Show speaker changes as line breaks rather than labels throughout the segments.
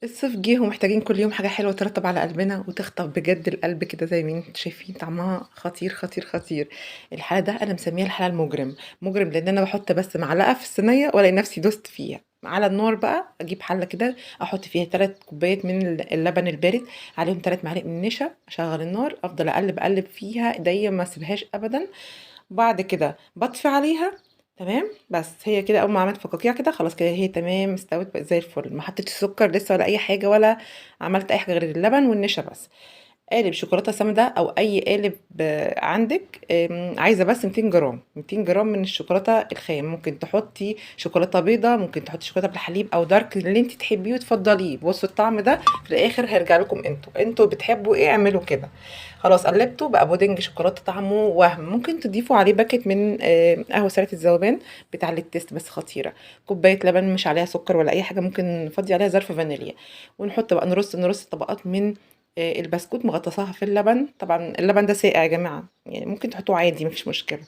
الصيف جه ومحتاجين كل يوم حاجة حلوة ترطب على قلبنا وتخطف بجد القلب كده زي ما انتم شايفين طعمها خطير خطير خطير. الحلا ده انا مسميها الحلا المجرم، مجرم لان انا بحط بس معلقة في الصينية والاقي نفسي دوست فيها على النار. بقى اجيب حلة كده احط فيها 3 كوبايات من اللبن البارد، عليهم 3 معالق من النشا، اشغل النار افضل اقلب اقلب فيها ايديا ما اسيبهاش ابدا. بعد كده باطفي عليها. تمام، بس هي كده اول ما عملت فقاقيع كده خلاص كده هي تمام استوت بقت زي الفل، ما حطيتش سكر لسه ولا اي حاجه ولا عملت اي حاجه غير اللبن والنشا بس. قالب شوكولاته سمده او اي قالب عندك. عايزه بس 200 جرام 200 جرام من الشوكولاته الخام، ممكن تحطي شوكولاته بيضه، ممكن تحطي شوكولاته بالحليب او دارك اللي انت تحبيه وتفضليه. بصوا الطعم ده في الاخر هيرجع لكم، انتوا بتحبوا ايه اعملوا كده. خلاص قلبته بقى بودنج شوكولاته طعمه وهم. ممكن تضيفوا عليه باكت من قهوه سريعه الذوبان بتاع التيست بس خطيره. كوبايه لبن مش عليها سكر ولا اي حاجه، ممكن نفضي عليها ظرف فانيليا. ونحط بقى نرص طبقات من البسكوت مغطساها في اللبن. طبعا اللبن ده ساقع يا جماعه، يعني ممكن تحطوه عادي مفيش مشكله.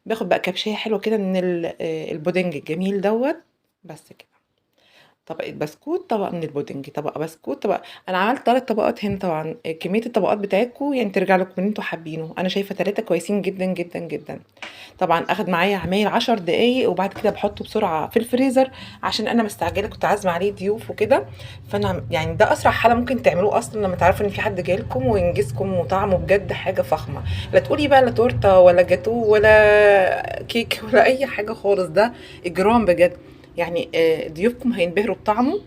باخد بقى كبشيه حلوه كده من البودنج الجميل دوت. بس كده طبقة بسكوت، طبقة من البودنج، طبقة بسكوت، طبقة. أنا عملت 3 طبقات هنا. طبعا كمية الطبقات بتاعتكم يعني ترجع لكم اللي انتوا حابينه، أنا شايفة 3 كويسين جدا جدا جدا. طبعا أخد معايا عمايل 10 دقايق وبعد كده بحطه بسرعة في الفريزر عشان أنا مستعجلة، كنت عازمة عليه ضيوف وكده. فأنا يعني ده أسرع حالة ممكن تعملوه أصلا لما تعرفوا إن في حد جايلكم وينجزكم، وطعمه بجد حاجة فخمة. لا تقولي بقى لا تورتة ولا جاتو ولا كيك ولا أي حاجة خالص، ده إجرام بجد. يعني ضيوفكم هينبهروا بطعمه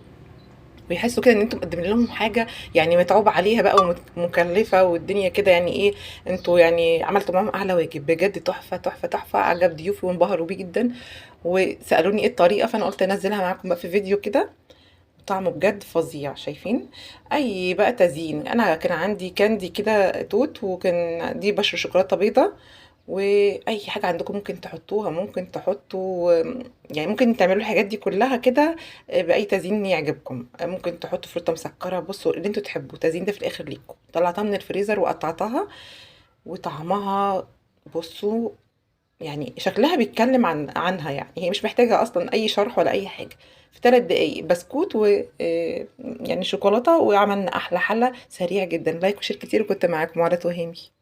ويحسوا كده ان انتم مقدمين لهم حاجه يعني متعوب عليها بقى ومكلفه والدنيا كده يعني ايه. انتوا يعني عملتوا معاهم اعلى واجب بجد، تحفه تحفه تحفه. عجب ضيوفي وانبهروا بيه جدا وسالوني ايه الطريقه، فانا قلت انزلها معاكم بقى في فيديو كده. طعمه بجد فظيع. شايفين اي بقى تزيين؟ انا كان عندي كاندي كده توت، وكان دي بشر شوكولاته بيضه. واي حاجه عندكم ممكن تحطوها، ممكن تحطوا يعني ممكن تعملوا الحاجات دي كلها كده باي تزيين يعجبكم. ممكن تحطوا فروته مسكره، بصوا اللي انتوا تحبوا. التزيين ده في الاخر ليكم. طلعتها من الفريزر وقطعتها وطعمها، بصوا يعني شكلها بيتكلم عنها، يعني هي مش محتاجة أصلا أي شرح ولا أي حاجة. في 3 دقايق بسكوت و يعني شوكولاتة وعملنا أحلى حلة سريع جدا. لايك وشير كتير، وكنت معاكم علا وهيمي.